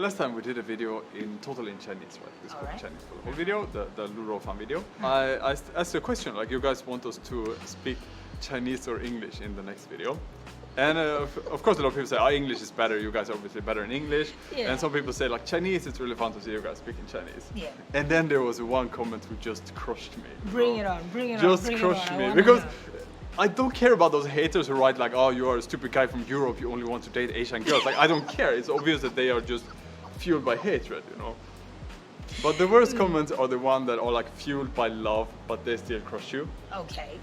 last time we did a video totally in Chinese, right? It's called Chinese for the whole video, the Luro fan video. I asked a question, like you guys want us to speak Chinese or English in the next video. And of course a lot of people say, English is better, you guys are obviously better in English. Yeah. And some people say like Chinese, it's really fun to see you guys speaking Chinese. Yeah. And then there was one comment who just crushed me. Bring it on. Just crushed me. Because I don't care about those haters who write like, oh, you are a stupid guy from Europe, you only want to date Asian girls. Like, I don't care. It's obvious that they are just fueled by hatred, you know. But the worst comments are the ones that are like fueled by love, but they still crush you. Okay.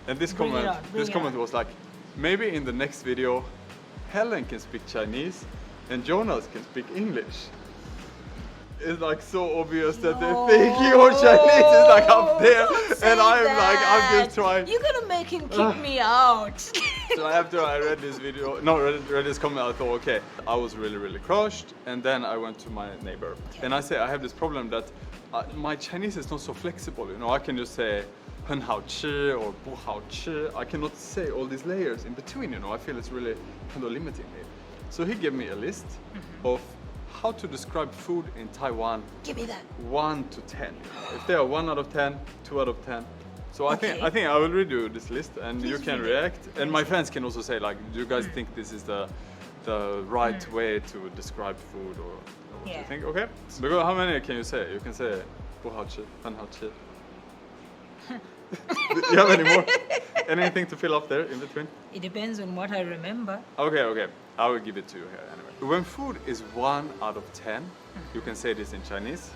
And this comment was like, maybe in the next video, Helen can speak Chinese and Jonas can speak English. It's like so obvious that they think your Chinese is like up there, and I'm just trying. You're gonna make him kick me out. So after I read this video, read this comment, I thought, okay, I was really crushed, and then I went to my neighbor, and I say I have this problem that my Chinese is not so flexible. You know, I can just say 很好吃 or 不好吃. I cannot say all these layers in between. You know, I feel it's really kind of limiting me. So he gave me a list of how to describe food in Taiwan. Give me that. 1 to 10. You know? If they are 1 out of 10, 2 out of 10. So I think I will redo this list, and please you can react. And my fans can also say like, do you guys think this is the right way to describe food, or what do you think? Okay. Because how many can you say? You can say 不好吃, 很好吃. Do you have any more? Anything to fill up there in between? It depends on what I remember. Okay. I will give it to you here anyway. When food is 1 out of 10, you can say this in Chinese.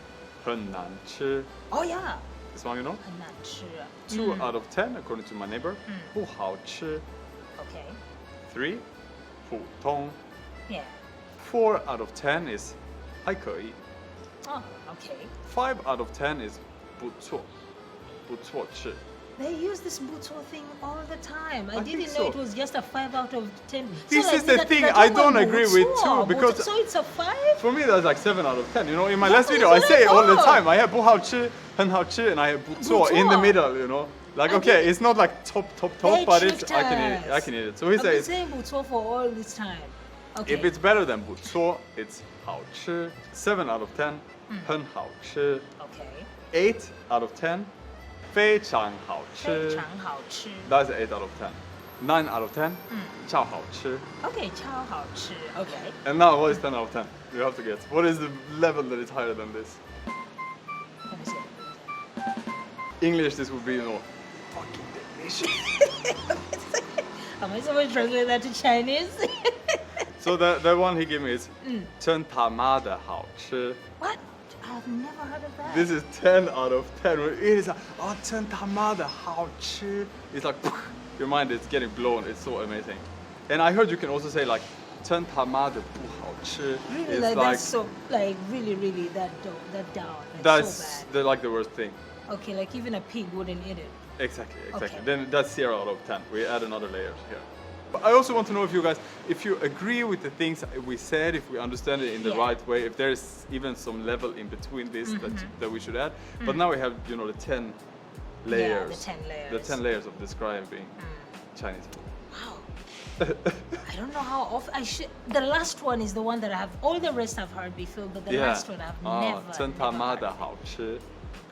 很难吃. Oh yeah. This one you know? 很难吃. 2 out of 10, according to my neighbor. 不好吃. Okay. 3, 普通. Yeah. 4 out of 10 is 还可以. Oh, okay. 5 out of 10 is 不错. 不错吃. They use this buto thing all the time. I didn't so. know it was just a 5 out of 10. This is the thing I don't agree with too, because so it's a 5? For me that's like 7 out of 10. You know, in my last video I say it all the time. I have 不好吃, 很好吃, and I have 不错 in the middle. You know, like okay, it's not like top, but it's I can eat it. So he says saying 不错 for all this time. Okay. If it's better than 不错, it's 好吃. 7 out of 10, 很好吃. Okay. 8 out of 10. 非常好吃. 非常好吃. That's 8 out of 10. 9 out of 10. 超好吃. Okay, 超好吃. Okay. And now what is 10 out of 10? You have to guess. What is the level that is higher than this? Let me see. English, this would be, you know, fucking delicious. Am I supposed to translate that to Chinese? So the one he gave me is 真他妈的好吃. What? I've never heard of that. This is 10 out of 10. It is like, 真他妈的好吃. It's like, your mind is getting blown. It's so amazing. And I heard you can also say like, 真他妈的不好吃. Really, it's like that's so, like really that down. Like that's so bad. like the worst thing. Okay, like even a pig wouldn't eat it. Exactly. Okay. Then that's 0 out of 10. We add another layer here. But I also want to know if you agree with the things we said, if we understand it in the right way, if there's even some level in between this that we should add. But now we have, you know, the 10 layers. Yeah, the 10 layers. The 10 layers of describing Chinese food. Wow. I don't know how often I should. The last one is the one that I have. All the rest I've heard before, but the last one I've never. 真他妈的好吃.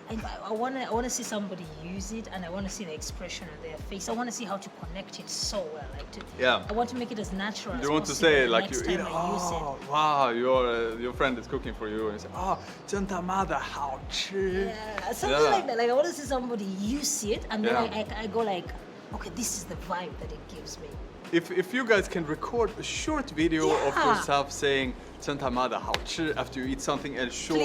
I want to see somebody use it, and I want to see the expression on their face. I want to see how to connect it so well. I want to make it as natural as possible. You want to say like you eat, wow, your friend is cooking for you, and you say, 真他妈的好吃. Yeah, something like that. Like I want to see somebody use it, and then I go like, okay, this is the vibe that it gives me. If you guys can record a short video of yourself saying 真他妈的好吃 after you eat something and show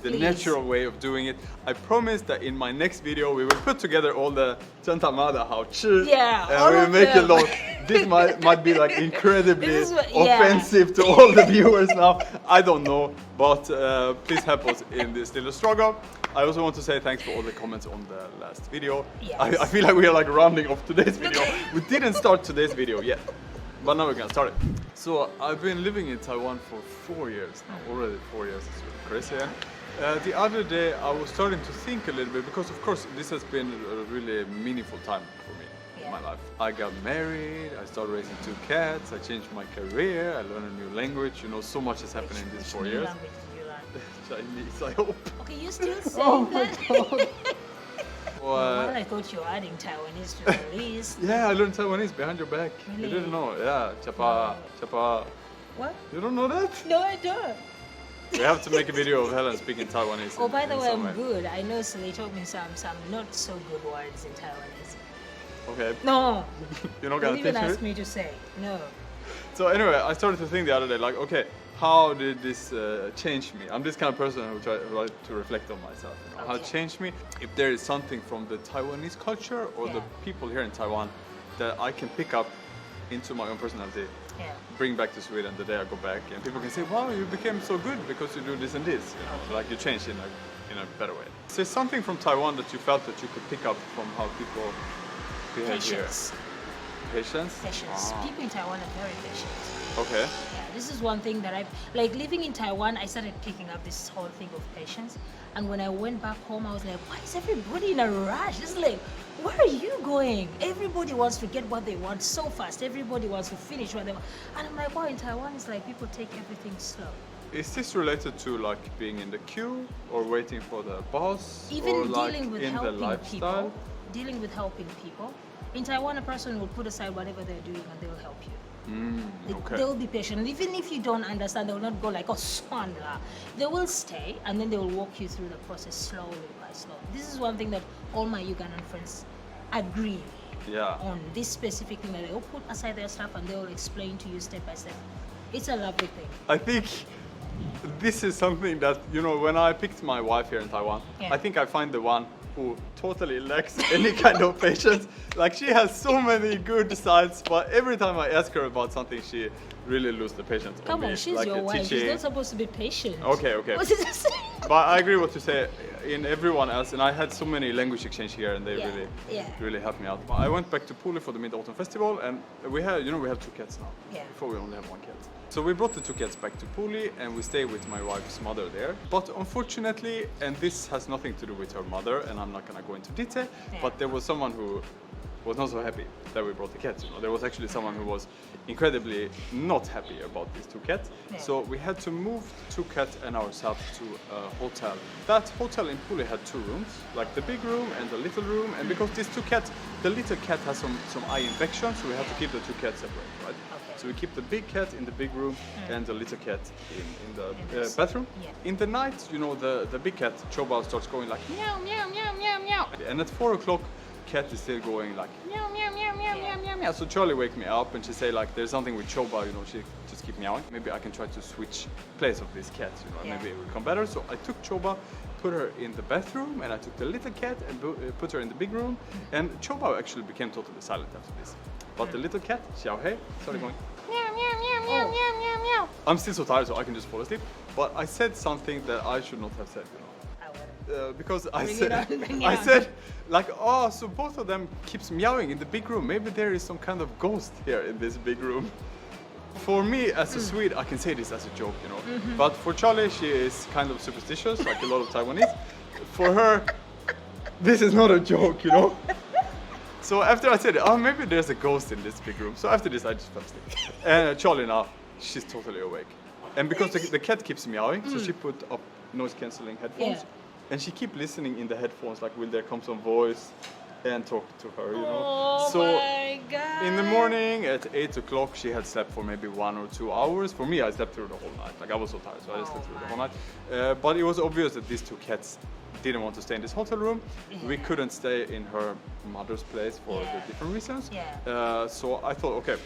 the natural way of doing it, I promise that in my next video we will put together all the 真他妈的好吃 and we will make it look. This might be like incredibly offensive to all the viewers now. I don't know, but please help us in this little struggle. I also want to say thanks for all the comments on the last video. Yes. I feel like we are like rounding off today's video. We didn't start today's video yet, but now we're gonna start it. So I've been living in Taiwan for 4 years now. Already 4 years, it's really crazy. The other day I was starting to think a little bit, because of course this has been a really meaningful time for me. my life. I got married, I started raising 2 cats, I changed my career, I learned a new language. You know, so much has happened in these 4 years. Which language did you learn? Chinese, I hope. Okay, you still saying that? Well, I thought you were adding Taiwanese to the list. Yeah, I learned Taiwanese behind your back. Really? You didn't know? Yeah, chapa, chapa. What? You don't know that? No, I don't. We have to make a video of Helen speaking Taiwanese. Oh, by the way, I'm somewhere. good. I know, so they taught me some not so good words in Taiwanese. Okay. No. You're not Don't gonna even teach ask me? me to say. No. So anyway, I started to think the other day, like, okay, how did this change me? I'm this kind of person who like to reflect on myself. You know, How it changed me? If there is something from the Taiwanese culture or the people here in Taiwan that I can pick up into my own personality, bring back to Sweden the day I go back, and people can say, wow, you became so good because you do this and this. You know, like you changed in a better way. Is there something from Taiwan that you felt that you could pick up from how people behave Patience. here? Patience? Patience. Ah. People in Taiwan are very patient. Okay. Yeah, this is one thing that like living in Taiwan, I started picking up this whole thing of patience. And when I went back home, I was like, why is everybody in a rush? It's like, where are you going? Everybody wants to get what they want so fast. Everybody wants to finish what they want. And I'm like, wow, in Taiwan, it's like people take everything slow. Is this related to like being in the queue or waiting for the bus? Even or like dealing with in the helping lifestyle? people. Dealing with helping people. In Taiwan, a person will put aside whatever they're doing and they will help you. Okay. They will be patient. Even if you don't understand, they will not go like, oh, Swandla. They will stay and then they will walk you through the process slowly by slowly. This is one thing that all my Ugandan friends agree on, this specific thing, that they will put aside their stuff and they will explain to you step by step. It's a lovely thing. I think this is something that, you know, when I picked my wife here in Taiwan, I think I find the one who totally lacks any kind of patience. Like, she has so many good sides, but every time I ask her about something, she really loses the patience. Come on, she's like your wife. She's teaching. not supposed to be patient. Okay. What is this? But I agree what you say in everyone else, and I had so many language exchange here, and they really helped me out. I went back to Puli for the Mid-Autumn Festival, and we have 2 cats now. Yeah. Before we only have 1 cat. So we brought the 2 cats back to Puli, and we stayed with my wife's mother there. But unfortunately, and this has nothing to do with her mother, and I'm not gonna go into detail, but there was someone who was not so happy that we brought the cats. You know, there was actually someone who was incredibly not happy about these 2 cats. So we had to move the 2 cats and ourselves to a hotel. That hotel in Puli had 2 rooms, like the big room and the little room. And because these 2 cats, the little cat has some eye infection, so we had to keep the 2 cats separate, right? So we keep the big cat in the big room and the little cat in the bathroom. In the night, you know, the big cat, Choba, starts going like meow, meow, meow, meow, meow. And at 4 o'clock, cat is still going like meow, meow, meow, meow, meow, meow, meow. So Charlie wake me up and she say like, there's something with Choba, you know, she just keep meowing. Maybe I can try to switch place of this cat, you know, maybe it will come better. So I took Choba, put her in the bathroom, and I took the little cat and put her in the big room. And Choba actually became totally silent after this. But the little cat, Xiao Hei, started going meow, meow, meow, meow, meow, mew, meow. I'm still so tired, so I can just fall asleep. But I said something that I should not have said, you know. Because I said, like, oh, so both of them keeps meowing in the big room. Maybe there is some kind of ghost here in this big room. For me, as a Swede, I can say this as a joke, you know. But for Charlie, she is kind of superstitious, like a lot of Taiwanese. For her, this is not a joke, you know. So after I said it, oh, maybe there's a ghost in this big room. So after this, I just fell asleep. And Charlie now, she's totally awake. And because the cat keeps meowing, so she put up noise-canceling headphones. And she keep listening in the headphones, like, will there come some voice and talk to her, you know. Oh so my God. In the morning at 8 o'clock, she had slept for maybe 1 or 2 hours. For me, I slept through the whole night. Like, I was so tired, so I just slept through the whole night. But it was obvious that these 2 cats didn't want to stay in this hotel room. We couldn't stay in her mother's place for the different reasons. So I thought, okay,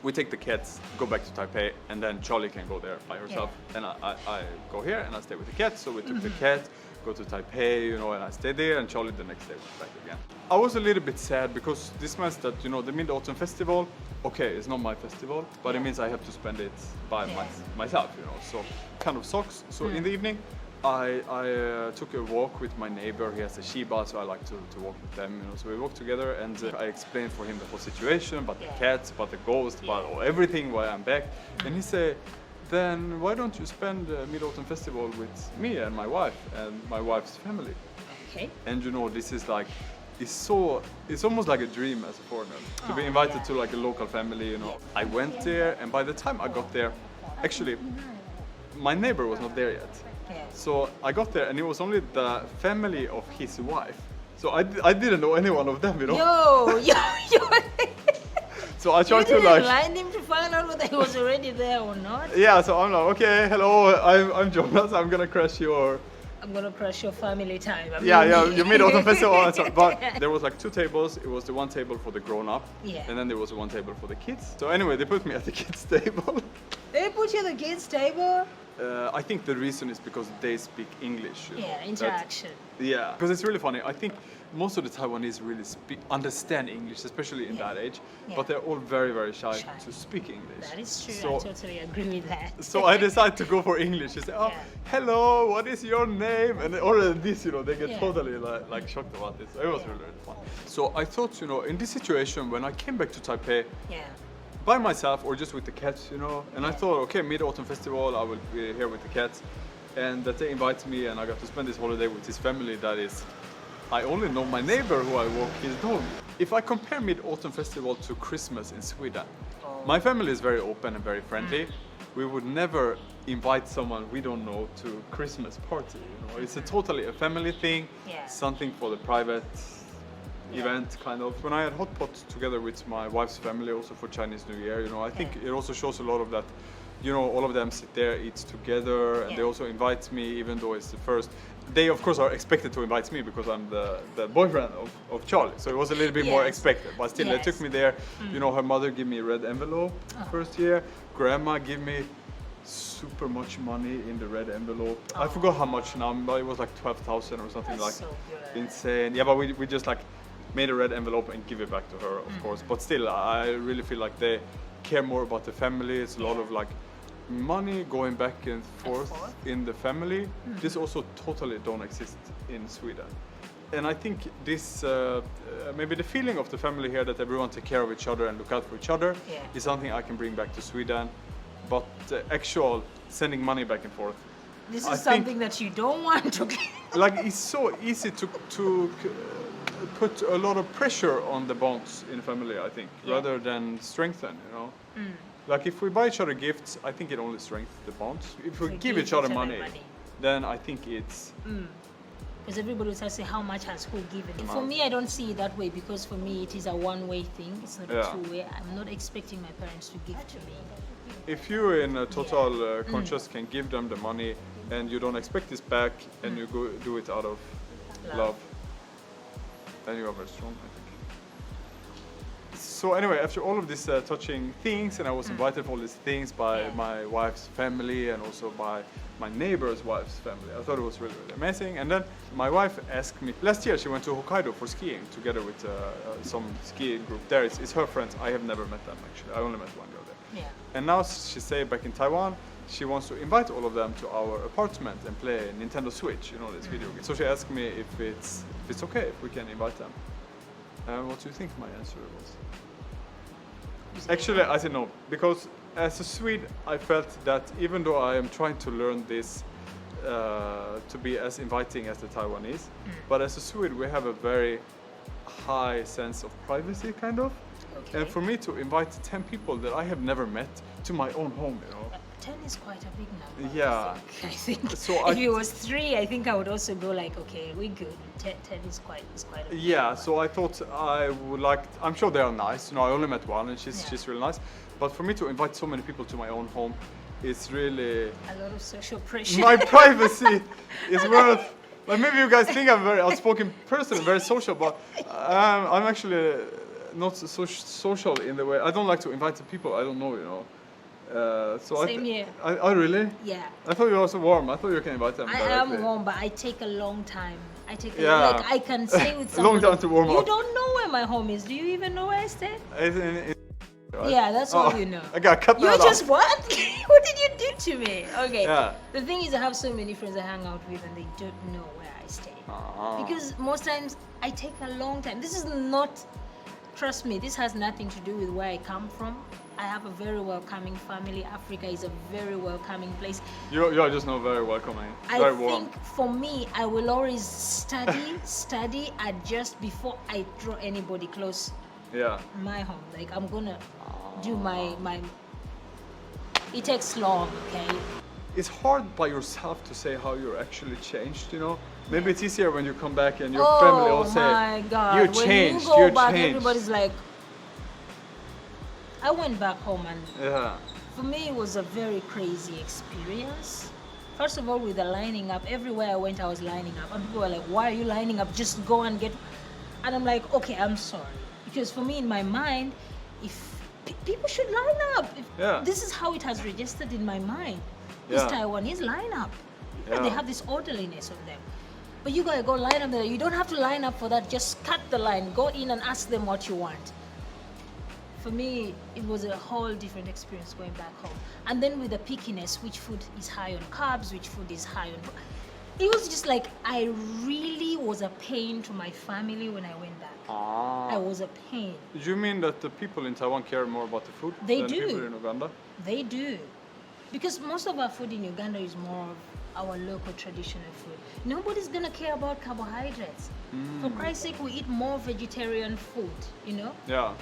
we take the cats, go back to Taipei, and then Charlie can go there by herself. And I go here and I stay with the cat. So we took the cat, go to Taipei, you know, and I stayed there, and Charlie the next day went back again. I was a little bit sad because this means that, you know, the Mid-Autumn Festival, okay, it's not my festival, but it means I have to spend it by myself, you know, so kind of sucks. So in the evening, I took a walk with my neighbor. He has a Shiba, so I like to walk with them, you know. So we walked together, and I explained for him the whole situation, about the cats, about the ghost, about everything, why I'm back. And he said, then why don't you spend the Mid-Autumn Festival with me and my wife and my wife's family? Okay. And you know, this is like it's almost like a dream as a foreigner to be invited to like a local family, you know. I went there, and by the time I got there, actually, my neighbor was not there yet. So I got there, and it was only the family of his wife. So I didn't know any one of them, you know. Yo. So I tried You to didn't like. line him to find out whether he was already there or not. Yeah, so I'm like, okay, hello, I'm Jonas. I'm gonna crash your. I'm gonna crash your family time. Yeah, you made Autumn Festival and so on. But there was like 2 tables. It was the one table for the grown-up, and then there was one table for the kids. So anyway, they put me at the kids' table. They put you at the kids' table? I think the reason is because they speak English. You know, interaction. Yeah, because it's really funny. I think most of the Taiwanese really understand English, especially in that age, but they're all very, very shy to speak English. That is true. So, I totally agree with that. So I decided to go for English. You say, oh, hello, what is your name? And already this, you know, they get totally like shocked about this. It was really, really fun. So I thought, you know, in this situation, when I came back to Taipei, by myself or just with the cats, you know, and I thought, okay, Mid-Autumn Festival, I will be here with the cats, and that they invited me, and I got to spend this holiday with his family. That is, I only know my neighbor who I walk his dog. If I compare Mid-Autumn Festival to Christmas in Sweden, my family is very open and very friendly. We would never invite someone we don't know to Christmas party, you know. It's totally a family thing, something for the private event kind of. When I had hot pot together with my wife's family also for Chinese New Year, you know, I think it also shows a lot of that, you know, all of them sit there, eat together, and they also invite me, even though it's the first. They of course are expected to invite me because I'm the boyfriend of Charlie, so it was a little bit more expected, but still they took me there. You know, her mother gave me a red envelope first year, grandma gave me super much money in the red envelope. I forgot how much now, but it was like 12,000 or something. That's like so insane. Yeah, but we just like made a red envelope and give it back to her, of course. But still, I really feel like they care more about the family. It's a lot of like money going back and forth in the family. This also totally don't exist in Sweden. And I think this, maybe the feeling of the family here, that everyone take care of each other and look out for each other, is something I can bring back to Sweden. But the actual sending money back and forth, this is something that you don't want to. Like, it's so easy to put a lot of pressure on the bonds in family, I think, rather than strengthen, you know. Like, if we buy each other gifts, I think it only strengthens the bonds. If we give each other money, then I think it's... Because everybody will say how much has who given. For me, I don't see it that way, because for me it is a one-way thing. It's not a two-way. I'm not expecting my parents to give to me. If you in a total conscious can give them the money and you don't expect this back, and you go do it out of love, then you are very strong, I think. So anyway, after all of these touching things, and I was invited for all these things by my wife's family and also by my neighbor's wife's family. I thought it was really, really amazing. And then my wife asked me, last year she went to Hokkaido for skiing together with some skiing group there. It's her friends. I have never met them, actually. I only met one girl there. And now she stayed back in Taiwan. She wants to invite all of them to our apartment and play Nintendo Switch, you know, this video game. So she asked me if it's okay, if we can invite them. What do you think my answer was? Actually, I said no, because as a Swede, I felt that even though I am trying to learn this to be as inviting as the Taiwanese, but as a Swede, we have a very high sense of privacy, kind of. And for me to invite 10 people that I have never met to my own home, you know. 10 is quite a big number. Yeah. I think. So if it was 3, I think I would also go like, okay, we're good. 10 is quite a big number. So I thought I would like, I'm sure they are nice. You know, I only met one and she's really nice. But for me to invite so many people to my own home, it's really... a lot of social pressure. My privacy is worth... Like, maybe you guys think I'm a very outspoken person, very social, but I'm actually not so social in the way. I don't like to invite the people I don't know, you know. Same here. Oh, really? Yeah. I thought you were also warm. I thought you can invite them directly. I am warm, but I take a long time. Like, I can stay with someone. Long time to warm up. You don't know where my home is. Do you even know where I stay? Right? Yeah, that's all you know. I got cut that off. You just what? What did you do to me? Okay. Yeah. The thing is, I have so many friends I hang out with, and they don't know where I stay. Because most times I take a long time. This is not. Trust me, this has nothing to do with where I come from. I have a very welcoming family. Africa is a very welcoming place. You're just not very welcoming. I Very warm. think for me, I will always study, adjust before I draw anybody close Yeah. my home. Like I'm gonna do my. It takes long, okay? It's hard by yourself to say how you're actually changed, you know? Maybe it's easier when you come back and your family all say, oh my God! you When changed, you go you back, changed. everybody's like. I went back home and Yeah. for me it was a very crazy experience. First of all, with the lining up, everywhere I went I was lining up, and people were like, why are you lining up? Just go and get. And I'm like, okay, I'm sorry, because for me in my mind, if people should line up. Yeah. This is how it has registered in my mind. These Yeah. Taiwanese line up. Yeah. They have this orderliness on them. But you gotta go line up there. You don't have to line up for that. Just cut the line. Go in and ask them what you want. For me, it was a whole different experience going back home. And then with the pickiness, which food is high on carbs, which food is high on... It was just like, I really was a pain to my family when I went back. I was a pain. Do you mean that the people in Taiwan care more about the food They than do. people in Uganda? They do. Because most of our food in Uganda is more of our local traditional food. Nobody's gonna care about carbohydrates. For Christ's sake, we eat more vegetarian food, you know? Yeah.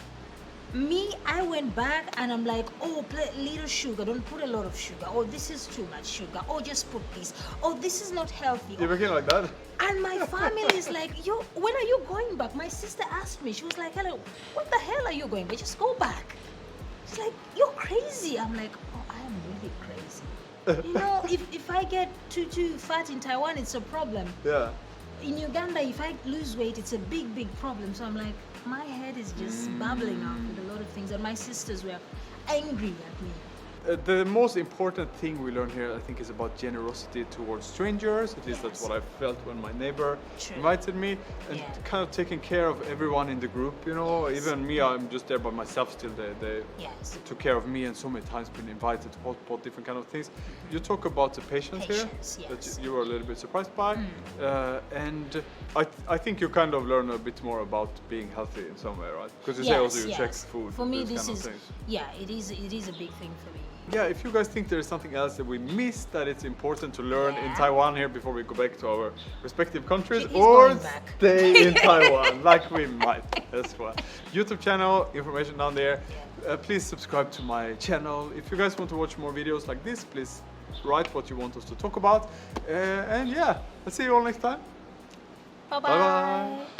Me, I went back and I'm like, oh, put little sugar, don't put a lot of sugar. Oh, this is too much sugar. Oh, just put this. Oh, this is not healthy. You became like that? And my family is like, yo, when are you going back? My sister asked me, she was like, hello, what the hell are you going back? Just go back. She's like, you're crazy. I'm like, oh, I am really crazy. You know, if I get too fat in Taiwan, it's a problem. Yeah. In Uganda, if I lose weight, it's a big problem. So I'm like, my head is just bubbling up with a lot of things. And my sisters were angry at me. The most important thing we learn here, I think, is about generosity towards strangers. At least that's what I felt when my neighbor invited me, and kind of taking care of everyone in the group. You know, even me, I'm just there by myself still. They took care of me, and so many times been invited to both different kind of things. You talk about the patience here that you were a little bit surprised by, and I think you kind of learn a bit more about being healthy in some way, right? Because you say also you check food. For me, this kind is of things. it is a big thing for me. Yeah, if you guys think there's something else that we missed that it's important to learn in Taiwan here before we go back to our respective countries, or stay in Taiwan, like we might as well. YouTube channel, information down there. Please subscribe to my channel. If you guys want to watch more videos like this, please write what you want us to talk about. And yeah, let's see you all next time. Bye-bye. Bye-bye.